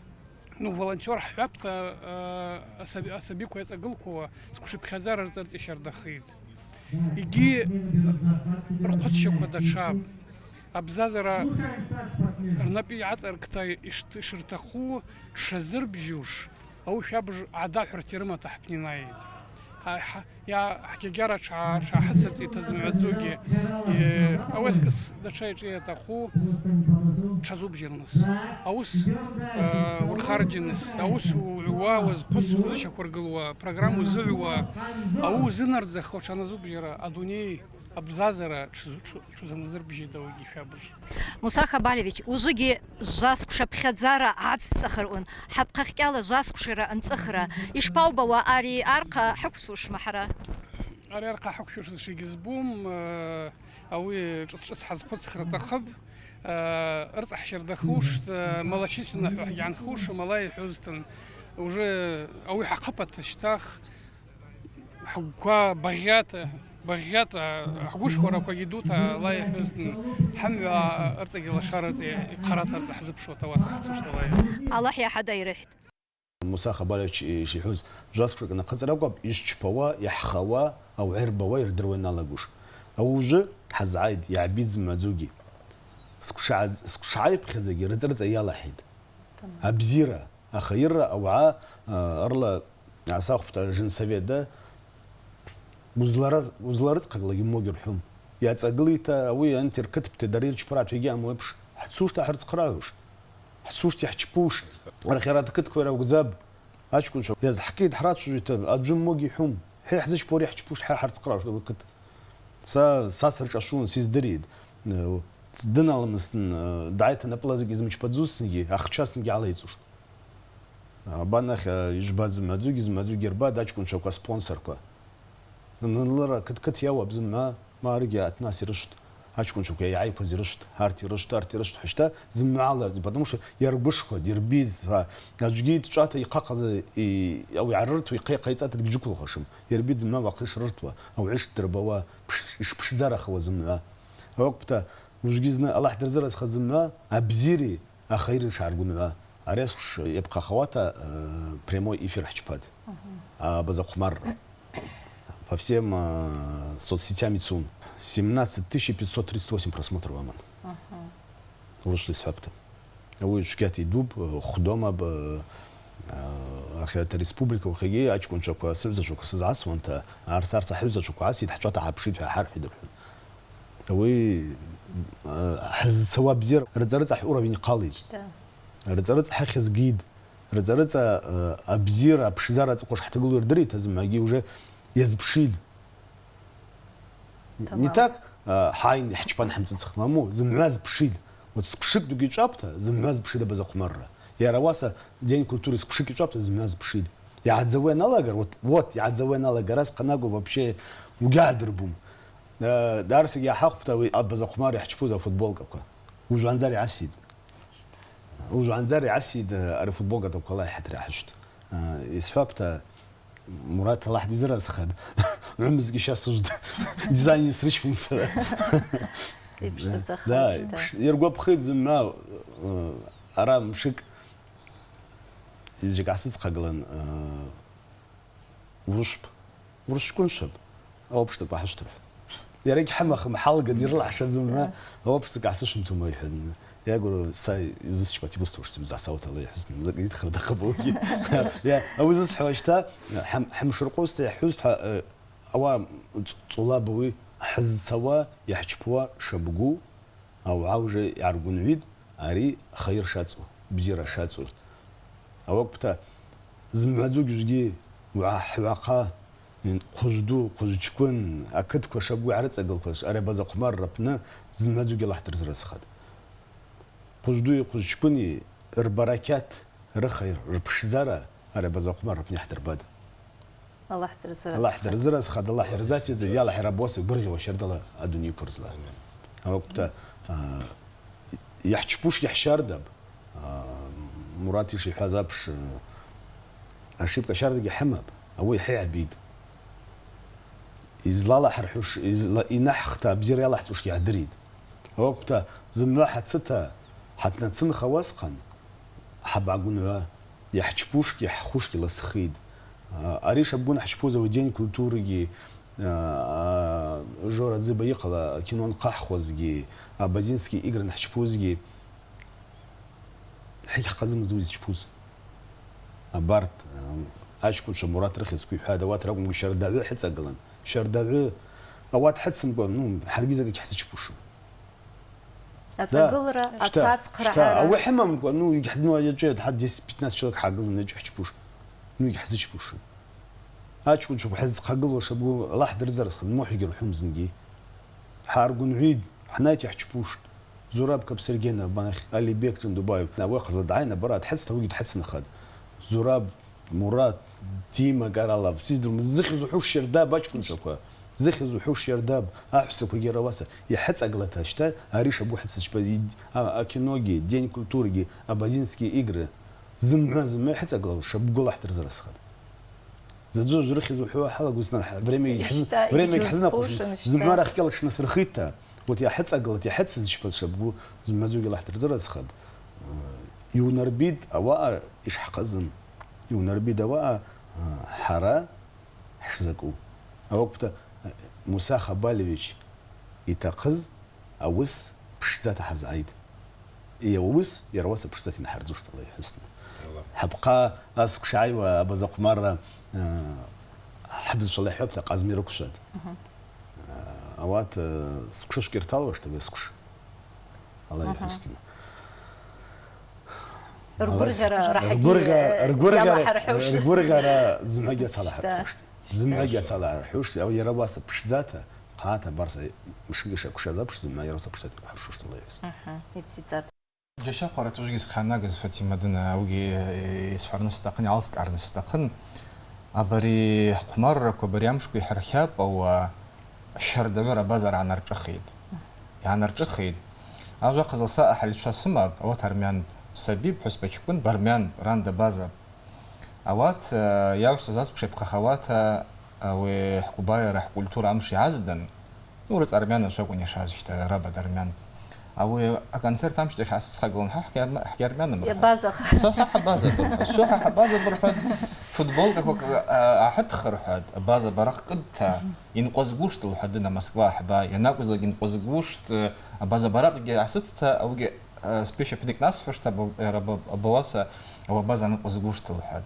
نو فولنتير حبت أسابيع كويس أقول كوا سكشي بخزارة أرض شردخيد يجي رقص شكو دا شاب أبزازرا رنبي عطر كتاي شرتخو شزر بجوش أو شابج عدا حرتيرما تحبني نايد يا حكيجارة شا حسرتي تزمع زوجي أوسكس دا شيء تخو شزوب جيرنس أوس ورخارجنس أوس وعواوز قدس وزش كورجلوا برنامج وزعوا أو زنرد زخو شانا زوب جيرا أدوني أبزازرا شو زنزر بيجي دوجي شابج موسى خباليفيتش وجيجي جاسك شبخزارة عدس سخرون حبقى خيالة جاسك شرا انسخرة يشباو بوا أري أرقى حكسوش محرا أري أرقى حكسوش شي جزبوم أوي حز خد سخرة تخب ارتح شر دخوش ملاشيس نحو عن خوش ملاي حوزتن وجه أوي حقبت اشتاخ حقوا بغيات حقوش ورا كيدوتا لا يحزن حمل ارتقي لشارتي قرات ارتح حزب شو تواسع تسوش طلاي الله يا حدا يريحت مساخة بالش شي حوز جاسك أنا قصر أقوى يشبوا يحخوا أو عربوا يردرونا لاجوش أوجه حزعيد يعبيد زمزوجي سكشعيب خزجي رزرز يلا حيد أبزيرة أخيرا أوعى أرلا عساق بتاع جنسية ده وزلارت قبل يموج الحوم يا تقولي تا ويا أنت ركبت تدرير شبرات في جام ويبش حسوش تحرز قراوش حسوش تحتشبوش أنا خيرات كنت كورا وجزاب أشكون شو يا حكيت حرات شو جت أجمع موج حوم هي حزش بوري حتشبوش حرز قراوش لو كنت ساسر شون سيز دريد دنا لمسن دعيت أنا بلازق إذا مش بدزوسني أخشاسني على يزوش بانخ يجباد زمادو جربا داچكون شوكا سبونسر كوا نلرا كت يوا بزما ما رجع ناس رشت هاچكون شوكا يعي بزي رشت هارتي رشت حشتا زما على زي потому что يربش خد يربيد فاجيت شاته يقاق او يعررت ويقيق يصات تجكل خشم يربيد زما باقيش رتوا او عشت تربوا بش زرا خو زما وقتها وجيزنا الله يحضر زرا خزما ابزيري اخير شعرقون أريس يبقى خواتا прямой эфир حجباد بزاق مرة по всем соцсетям ЦУМ 17538 просмотров аман вышли с факта вы шкати дуб خدوما ب أخيرا республика وخيجي أشكون شكوا سبزة شكوا سزعس وأنت أرسار صحبزة شكوا عسيد حشوتا حبشيد في حرف يدرون وي حز سواب زير رزرز حورا بيني قالي رزرز حخز جيد رزرز أبزير أبشزارة تقولش حتى تقول يردريت هذا ما يجي وجه يزبشيد نتاك حاين حجبان حمزة خمامو زماز بشيد وتسقشك دوجي شابته زماز بشيد بزاق مرة يا رواسة دين كультуры سقشك شابته زماز بشيد يا عاد زوين لاجر вот يا عاد زوين لاجر راس قناقو вообще وقاعد ربوم دارس يا حق بتاوي بزاق مرة يحجبوزا فوتبول كوكا وجو عنزاري عسيد وجو عنزاري عسيد على فوتبول كوكا والله حتى حشت يسحبته مراد الله ديزرا سخد عمز كيشا سجد ديزاين يسرش في مسألة لا يرجع بخير زمان أرى مشك إذا قاسيت قلنا ورش كون شب أو بشتك بحشتر يا ريت حمخ محل قدير لا عشان زمان هو بس قاسيش انتم ما يحن يقولوا ساي يزش باتي بستوش تمزع صوت الله يحسن يدخل دقبوكي يا أو زش حوشتا حم شرقوس تحوست أو طلابوي حز سوا يحجبوا شبقو أو عاوجة يعرقون عيد أري خير شاتو بزيرة شاتو أو وقتها زمعزوج جدي وحواقة قجدو قجكون أكد كشبقو عرت أقل كش أري بزق مر ربنا زمعزوج الله ترز رسخد قجدو قجكوني البركات رخير ربشزارة أري بزق مر ربنا يحتر باد الله يحتر زرس الله يحتر زرس خد الله يرزاتي زي يلا حربوس برجع وشرد الله الدنيا كرزلا وقتها يحشبوش يحشار دب مراتي شي حزابش أشيب كشارد يحمب أو يحيى عبيد إزلالا حرحوش ينحختا بزير يلا حتوش يعدريد وقتها زملا حتستا حتى نتسن خواسقا حب عقون يحشبوش يحخوش للسخيد أريش أبون حشبوزة ودين كولتوري جورا زي يقلا كينون قحوزجي بازينسكي إجرن حشبوزجي هي قزم زوز حشبوز بارت أشكون شمرات رخص كيف هذا وات رقم شرداوي حتى قلن شرداوي أوات حتسم قول نوم حرقيزة كي حسيت شبوشو أتقول را أتساعد قرعة أو حمام قول نو يحزنوا يجي حد جس بيتناس شلك حقل نجح حشبوش نو يحسيت شبوشو هاتشكون شوف حز ققل وشبو الله حضر زرس مو حيقر حمز نجي حارقون عيد حنايت يحشبوش زراب كبسرجينا بانخ اللي بيكتن دبي واقز دعينا برا تحس توجد تحس نخد زراب مراد تيما قال الله سيدر مزخز وحوش شرداب هاتشكون شوكا زخز وحوش شرداب احسب ويجي رواسه يحس اقلتها شتا هريش ابو حس شبا اكينوجي دين كولتورجي ابازينسكي اجر زم يحس اقلو شبقول الله حضر زرس خد زوج رخي زوحوا حلقة وزنا بريمي حزنا زمان رخي الله شنو سرخيتها وتي حتى قلت حتى زشبل شبو زمان زوج الله ترزر خد يونربيد أواء إيش حقزن يونربيد أواء حرا حشزكو أوقت موسى خباليفيتش يتقز أوس بشزات حزعيد يوس يروس بشزات نحرزوش الله يحسن حبقى اسك شاي وابز قمر حدث شلي حبت قازمير كشد اوات سكش كيرتال واش تبي سكش الله يحسن رغورغا زمعيه صلاح زمعيه صلاح حوش او يرباس بشذاته قاته برسا مش كش زبش زمعيه راسا بشذات حوش الله يحسن يبسيت جشا قرأت وجيس خناقز فتي مدنا أوجي يسحر نستقن يعلسك عر نستقن أبري قمر كبري أمشكو يحركاب أو الشهر دبر بازار عن رجخيد يعني رجخيد أوجا قزل ساء حليت شو سماب أوات هرميان سبيب حسب تكون برميان راند بازار أوات ياوش تزاز بشبق خوات أو حكوبايا راح كولتور أمشي عزدن نورت أرميان شاكون يشازشت رابا درميان أو أكنسر تامش تخ أساس خجلون حكي أرميان مرة بازخ صح بازا صح بازا برحد فوتبول كوك أحد خرحد بازا برخ قد ينقص جوشت لحدنا مسكوا حبا ينقص لكن ينقص جوشت بازا برق جالست أو سبيشال بدك ناس فشت بواسة أو بازا نقص جوشت لحد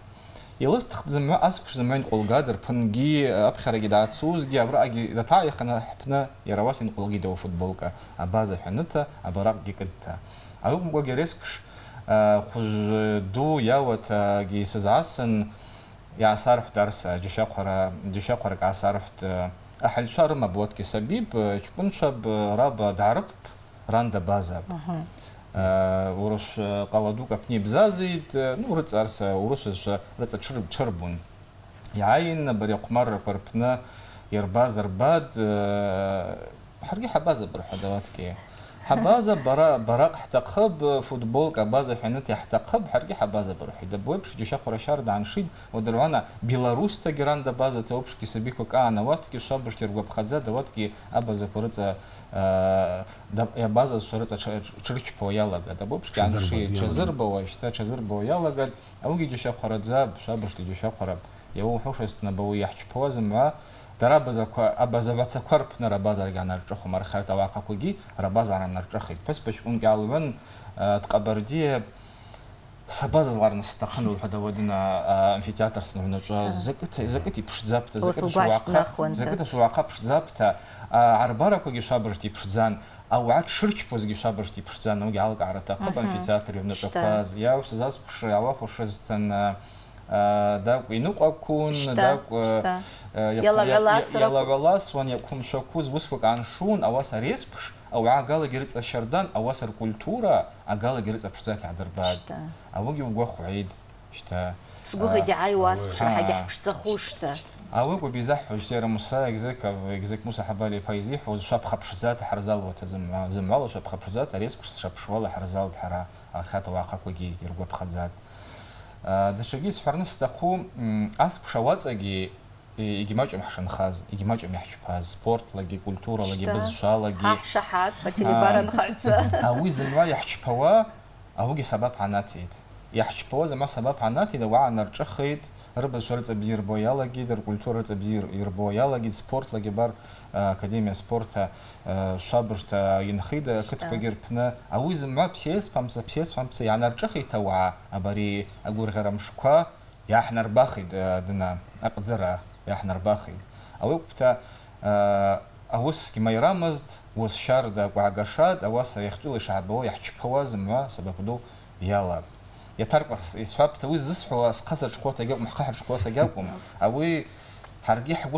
يلست تخدم أسكش زمان نقول قادر بنجي أبخر جدات سوز جي أبرأ جي دتاعي خنا حبنا يرواسي نقول جدا وفوتبول كأبازة حنتا أبرأ جي كده أو مقول جريسكش خج دو ياوت جي سزعسن يا صارح درس جشاقرة كعصارحت أحد شهر ما بود كسبيب تكون شاب راب دعرب راندا بازب ورش قوادوك أبني بزازيد نورت أرسا ورش رتس تشربون يعين بريق مرة بربنا يرباز رباد حرقي حبازة برحدوات كي حبازة براق احتقب فوتبول كبازة حينتي احتقب حرقي حبازة بروحي دبوي بش جيشا قرشار عن شيد ودلوانا بيلاروس تجران دبازة توبش كي سبيكو كأنا واتكي شابش ترجع بخدزة دواتكي أبازة برزة يا بازة شرطة شريش بويالا قد دبوبش كأن شيء شزر بواشتا شزر بويالا قد أوجي جيشا قرزة شابش تجيشا قرب يو حوش استنبوي يحش بوازم مع درابزا أبازا باتسا كورب نرابازا رجعنا نرجعه مرخرت أواقع كوجي رابازا عنا نرجعه بس بون قالوا تقبرديه سبازا زلار نستقن وحدا ودنا أمفيتياتر سنونا زكتي بش زابتا زكتي شو واقع بش زابتا عربارة كوجي شابرتي بش زان أو عاد شرش بوزجي شابرتي بش زان نوجي علق عرتا خب أمفيتياتر يبنى تقاز يا وسزاز بش يواخ وشزتن داك ينوق أكون داك يلا ولاس وان يكون شوكوز وسوق عن شون أواسر يسبش أو عقال جريت الشردان أواسر كولتورا عقال جريت أبشتات عدرباد أوجي وجوخ عيد شتا سقوخي دعاي واس حاجة حبش تخوشتا أوجي بيزح وجدير موسى إجزاك موسى حبالي بايزيح وشاب خبشزات حرزال وتزم زمال شاب خبشزات ريسكش شاب شوال حرزال حرا خات واقع كوجي يرجع بخزات دشجي سفرنس تخو أسك شوات أجي يجمعوا محشن خاز يجمعوا محش باز سبورت لقي كولتورا لقي بزشال لقي شحات بتلي بارد خرجة أوي زموا يحش بوا أوجي سبب عناتيد يحش بوا زما سبب عناتيد وعنا رجخيد ربز شرط أبزير بويا لقي در كولتورا أبزير يربويا لقي سبورت لقي بار أكاديمية سبورت شابرت ينخيد كتب جربنا أوي زموا بسيس فمسا يعني رجخيد توعى أبري أقول غير مشكوا يا إحنا رباخيد دنا أقدر يا إحنا رباخيد أوي بتا أوس كما يرامزد وس شارد وعقشاد أوس يختول شعبه يحكي بوازم ما سبب دو يلا يترك يسحب تويز زسحوا قصر شقوة جاب محقح شقوة جابهم أوي حرقي حقو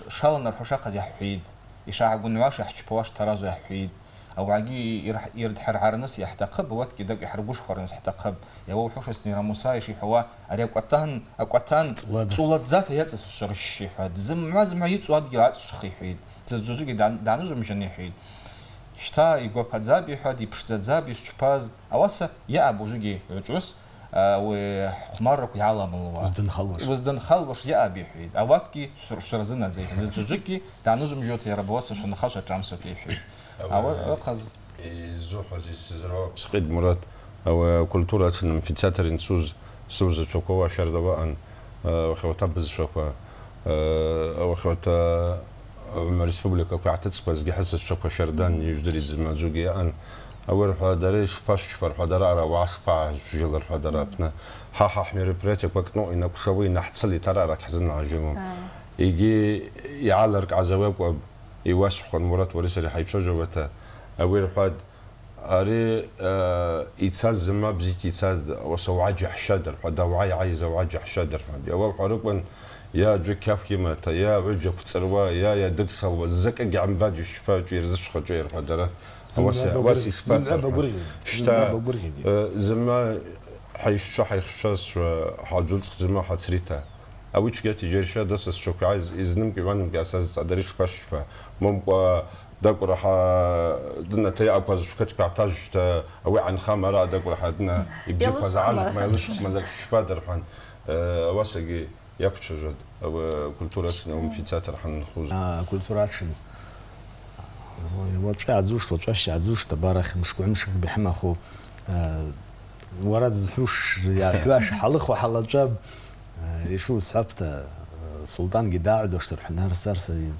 شالنا رحوش أخذ يحيد يشاع قلنا واش يحكي بواش ترازو يحيد أو عجي يرد حرنس يحتقب وقت كده يحرقوش خرنس يحتقب يا حوش سنيرا موسى يشي حوا أريك أقوتان صولت ذات يتس الشر الشيء هاد زم يتصواد جلات الشخي حيد تزوجي دانوج مجني حيد شتا يقول بزابي حد يبشت زابي شباز أواسا يا أبو جوجي جوس وخمارك يعلم الله وزدن خلوش يا أبي حيد أواتكي شرزنا زي زوجي دانوج مجوت يا ربواسا شو نخش ترامسو تيحيد أو خز الزوح زي السزراء بسقيد مرات أو كولتورا تنم في تاتر سوز شوكوا شردوان وخوتا بز شوكوا وخوتا الريسبوبليكا كعتت سباز جحس الشوكوا شردان يجدري زمازوجي أن أول حدا باش شفر حدا را واسبا جيل حدا رابنا ها حمير بريتك وقت نوع إنك سوي نحتصلي ترى راك حزن عجمهم يجي يعلق عزواب وب يوسخ المرات ورسل حيشجع جوته أول حد أري يتساد زما بزيت يتساد وسوعج حشدر حدا وعي عايز وعج حشدر يا واب حرقن يا جكاف كيما يا وجه بتصروا يا دقسه وزك عم باجي الشفاج يرزش خجير حدا واسي سباس شتا زما حيخشاش حاجلت زما حتسريتا اويش جات جيرشا داس شوك عايز يزنم كمان اساس ادريش باش ممكن داك راح دنا تي اباز شكت بعتاج او عن خمره داك راح دنا يبجي بازعج ما يلش ما زاك شفادر حن واسقي ياكش جد او كولتوراتنا ومفيتات راح نخوز كولتوراتشن وطلع عزوش وطلعش عزوش تبارك مش بحما خو وراد زحوش يا حواش حلق وحل جاب يشوف صحبته سلطان قداعد واشترح نهار سارسة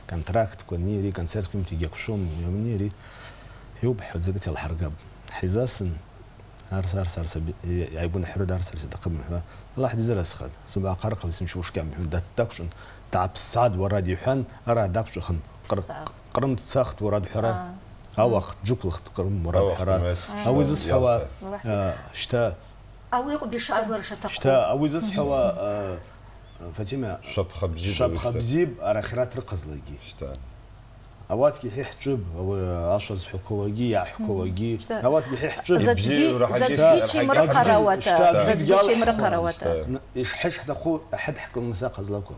كونتراكت كونيري كونسيرت كنت يجي قشوم يومنيري هو بحد زقت الحرقاب حزاسن نهار سارسة يعيبون حرو دار سارسة تقبل حبا الله حد يزرع سخد سبع قرق بس مش وش كام حمد داكشن تعب السعد وراد يحن أرى داكشن خن قرمت ساخت وراد حرا وقت جوكلخت قرم وراد حرا أو يزس حوا شتا أو يقول بيشازر شتقو شتا أو يزس حوا فاطمة شاب خبزيب على خيرات رقص لاقي شتا اوات كي حجب او اشز حكوجي يا حكوجي اوات كي حجب زجدي مرقه رواتا زجدي مرقه رواتا ايش حش حدا خو احد حق المساق زلاكو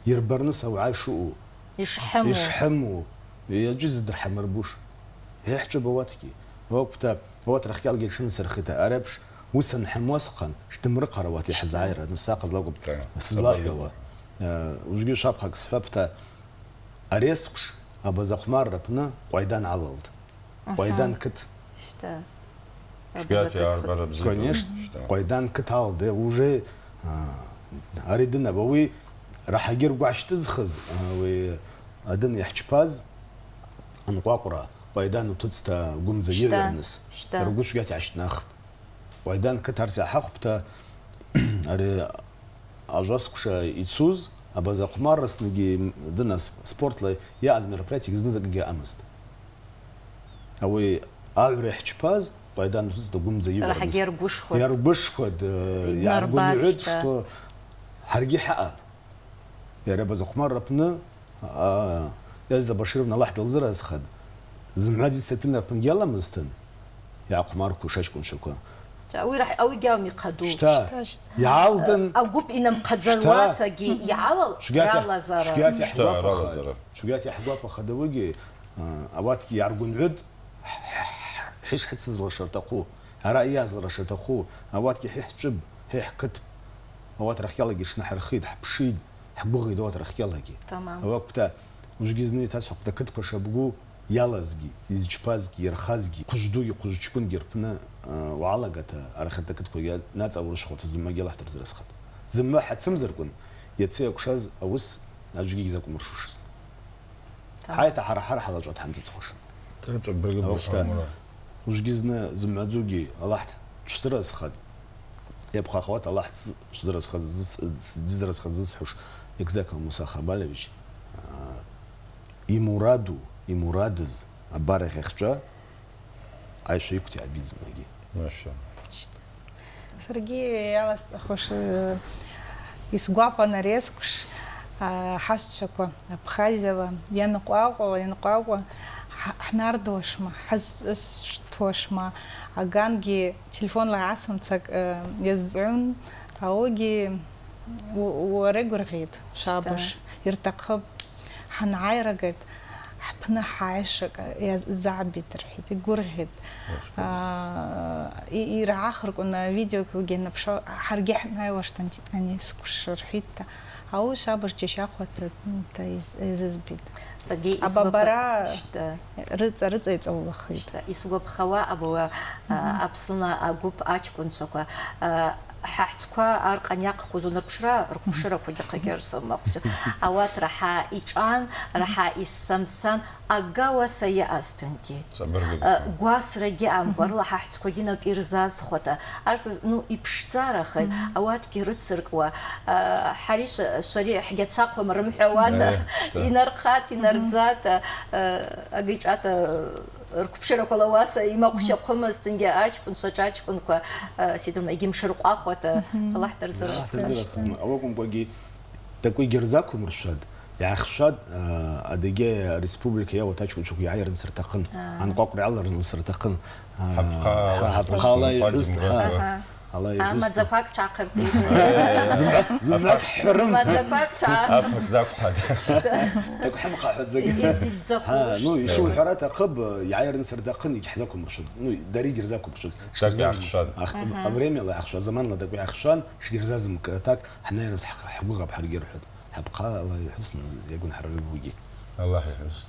يربرنس او عايشو يشحموا يجوز درحم مربوش يحجب اواتكي وقت وقت رخيال قال شنو سرخته اربش وسن حموسقن شتمرق رواتي حزاير نساق زلاكو سزلاي هو وجي شاب حق سببته اريسقش أبا زخمار ربنا قيدان علالد قيدان كت شتا كونيش قيدان كت علالد وجي أريدنا بوي راح يجير قاعش تزخز و أدن يحجباز أنقاقرة قيدان وتدستا قوم زير الناس رجوش جات عشت ناخد قيدان كت هرسي حقبته أري أجاسكش يتسوز أبا زخمار رسنجي دنا سبورت لي يا أزمير براتيك زنزق جا أمست أوي أعرف حجباز بعدين تز تقوم زي راح يربوش خد يربوش خد يربون عد شو حرقي حقه يا رب زخمار ربنا يا إذا بشرنا الله حد الزر أسخد زمعادي سبلنا بن يلا مستن يا قمار كوشاش كون شكوا أوي راح أوي جاهم يقدو يعالدن أو جوب إنهم قدزلوات جي يعلل رالا زرا شقيات يحبوا شقيات يحبوا فخدوجي أوقات يعرقون عد حيش حس زرشتقو رأي زرشتقو أوقات يحجب كتب أوقات رخيالة جيش نحر خيد حبشيد حبوغي دوت رخيالة جي تمام أوقات وش جزني تاسو حتى كتب شبقو يالازجي يزجبازجي يرخازجي قجدوجي قجتشكون جربنا وعلاقته على خدك كتكو ناس أول شخوت الزما جل حتى بزرس خد زما حد سمزركون يتسيا كشاز أوس ناجي يزاكم مرشوش حياة حر حلا جات حمزة تخش تعتبر وش جزنا زما زوجي الله حت شترس خد يبقى خوات الله حت شترس خد زرس خد زحوش يكزاك مساخة بالبيش يمرادز أبارك إخجا عايش يكتي عبيد زماجي ما شاء الله Сергій, я вас хочу із Гуапа на Резкуш, Хашчако, Абхазия, Януқуа, Хнардошма, Хазтошма, Аганги, телефон Лаасунцак, Яззун, Аоги, Урегургит, Шабаш, Иртакхаб, Ханайрагит, حبنا حاشك يا زعبي ترحيت جرهد يرعاخر كنا فيديو كوجينا بشو حرجحنا واشتنت أني سكوش رحيت أو شابش جشاقة تيزبيد صدقي أبابرا رت يتأول خيط يسوق بخوا أبو أبصلنا أجوب أشكون سوكا ححتكوا أرقنياق كوزون ربشرا ركبشرا كودي قجرسو ما كوزو أوات راح إيجان راح إسمسان أجوا سيا أستنكي قاس رجع أم قرلا ححتكوا جينا بإرزاز خطا أرس نو إبشتزار خي أوات كي رتسرك و حريش شريع حاجات ساق ومرمح أوات إنرقات إنرزات أجيجات ركبشرا كلا واسا إما قشة قمص تنجا أجبن سجاجبن كوا سيدهم يجيم شرق أخوة طلع ترزرس أوكم بقى تكوي جرزاكم رشاد يا خشاد أديجي ريسبوبليكية وتاجكون شو يعير نسرتقن عن قاقر على نسرتقن حبقى الله يحسن الله يحسن ما تزكاك تعقرتي زملاك حرم ما تزكاك تعقرتي أفك ذاك حد تكو حمقى حد زي يزيد زخوش نو يشو الحرات قب يعير نسرتقن يحزاكم رشاد نو داري جرزاكم رشاد شاك يا خشاد أمريم الله يخشى زمان لا دقوا يخشان شجر زازم كتاك حنا نسحق حبوغة بحر جرحد حبقى الله يحسن يكون حرر بوجي الله يحسن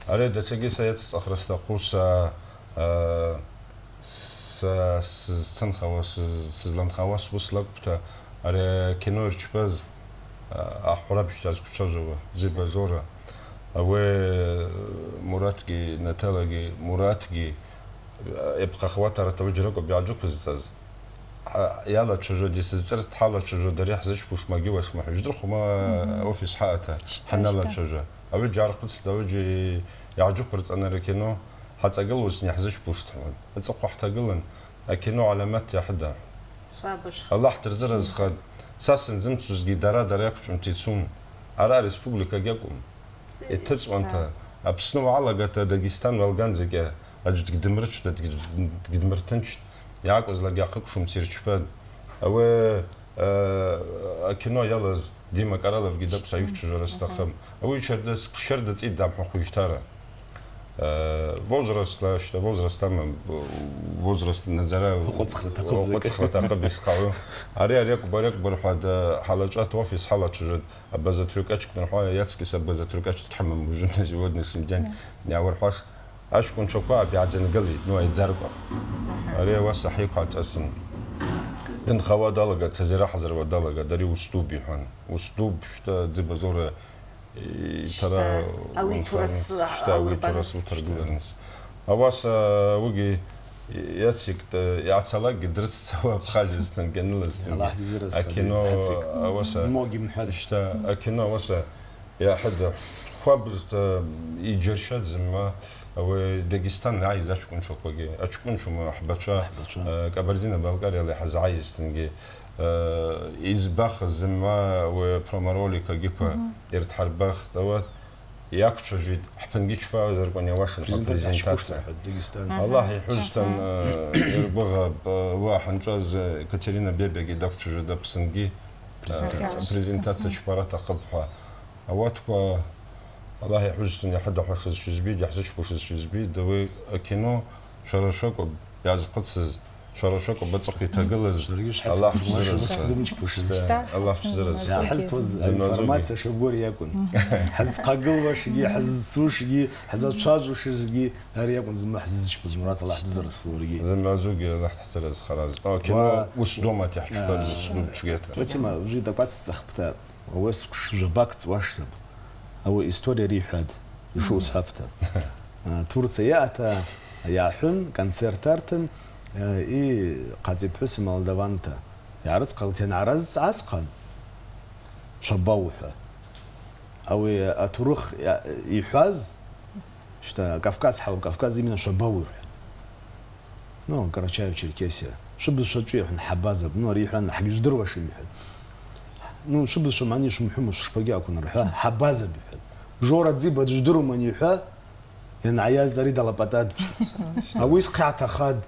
أريد تجي سيتصخر استقوس سن خواص سزلان خواص وصلك بتا أري كينو يرتبز أحورا بيشتاز كشجوا زيبا زورا أو مراتجي نتالجي مراتجي يبقى خوات على توجهك وبيعجوك بزاز يلا تشجع دي سزر تحاول تشجع دري حزش بوش ما جوا اسمه يجدر خما أوفيس حقته حنا لا تشجع أول جار قدس دوجي يعجوك برز أنا ركينو حتى أقل وسني حزش بوش تمام أتصقح تقلن أكينو علامات يحدا صابش الله احترزر زخد ساسن زمت سوزجي درا كشوم تيسون أرى ريسبوبليكا جاكم التز وانت أبسنو على قت داغستان والغانزيكا أجد قدمرتش قدمرتنش ياك وزلا ياقك شوم تيرشباد أو أكينو يلاز ديما كارالف جدك سايف تجار استخدم أو يشردس شردت إدام حقوش ترى возраст что возраст там возраст نظره وقت تقبل خاو اري كبرك برحد حلقات اوفيس حلقه جد ابز تركاش كنا حوا ياسكي سبز تركاش تحمم وجنت جود نسنجان يا ورحاش اش كون شوكا بيعزن قلي نو يتزرق اري وصحيك اسن دن خوا دلقه تزرع حزر ودلقه دري وستوبي هون وستوب شتا زي بزور ترى أوي تورس تورس وترجلنس أواس وجي ياسك يعتلاق درس سوا بخازستن جنلستن أكينو أواس موجي من حد إشتا أكينو أواس يا حد خبرت يجرشات زما أو داغستان عايز أشكون شو وجي أشكون شو ما حبتشا كبرزينا بلغاريا اللي حز عايزتنجي إزباخ زما وبرومارولي كجيبا يرتحرباخ دوت ياكش جد حبنجيش فا دربني واشن بريزنتاسيا الله يحوزتن يربغ واحد جاز كاترينا بيبي جدكش جد بسنجي بريزنتاسيا شبارة قبحة أواتكوا الله يحوزتن يحد حفظ شزبيد يحزش بوشز شزبيد دوي كينو شرشوك يعز قدس شرشوك وبتصقي تقلز الله الله فزرز حز توز انفورماتيا شبور يكون حز قاقل واشجي حز سوشجي حز تشارج وشجي هر يكون زعما حزش بزمرات الله فزرز صوري زعما زوجي الله تحسرز خلاص اوكي وسدوما تحت السدوم شويه تما جي دابات تسخبت هو جباكت واشسب هو استوري ريحاد شو صحبته تورتسياتا يا حن كانسيرتارتن إيه قد يبحث مالدافانتا يعرض قلتين عرض عسقا شبوحة أو أتروخ يحاز شتا كافكاز حاول كافكاز يمين شبوحة نو كراتشايف تشيركيسيا شبز شجوع حن حبازة بنو ريحان حق جدر واش يحل نو شبز شو معني شو محمش شبقي أكون ريحان حبازة بيحل جورة تزيب جدرو من يحل يعني عياز زريد على بطاد أو يسقع خاد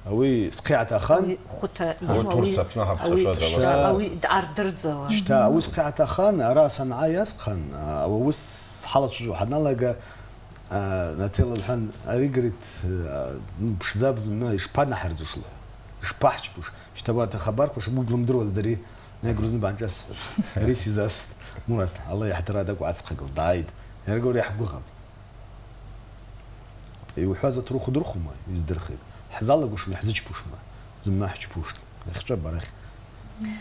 أوي سقيعة خان خطة أوي عردرزوا شتا أوي سقيعة خان راسا عايز خان أو وس حالة شو حنا لقى نتيل الحن أريجريت بش زابز منه يشبعنا حرزوش له يشبعش بوش اشتبعت خبرك وش مقدم دروز دري نقولون بانجاس ريسي زاست مرات الله يحترى دك وعسق قل ضايد يرجع يحبوا خب يوحازة تروح خدر خما يزدر خير حزالة قوش ما يحزج بوش ما زما حج بوش يخجب برخ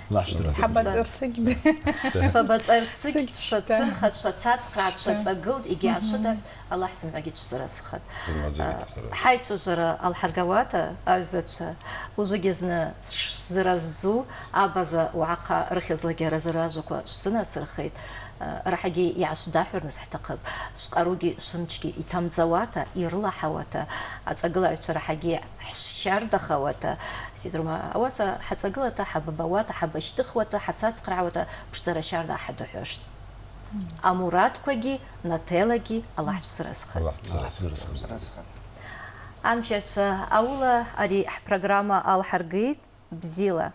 الله يشترك حبة إرسك شبацарсык шацымхат шацацқрат шацагылд иги ашыда Аллах сымаги чсырасхат. Хайчыжыра алхаргавата арзача ужигезна зраззу абаза уаqa рхизлаги разражуква шсына сырхит рахаги яшдахыр насхтaqab шқаруги шымчги итамзавата ирлахавата ацагылача рахаги шардахавата сидрума аваса хацагылата хабабавата хабаштыхвата хацацқравата пшцара шарда хадахыршт амураткваги нателаги Аллах чсырасхат. Амчача аула ари программа алхаргит бзила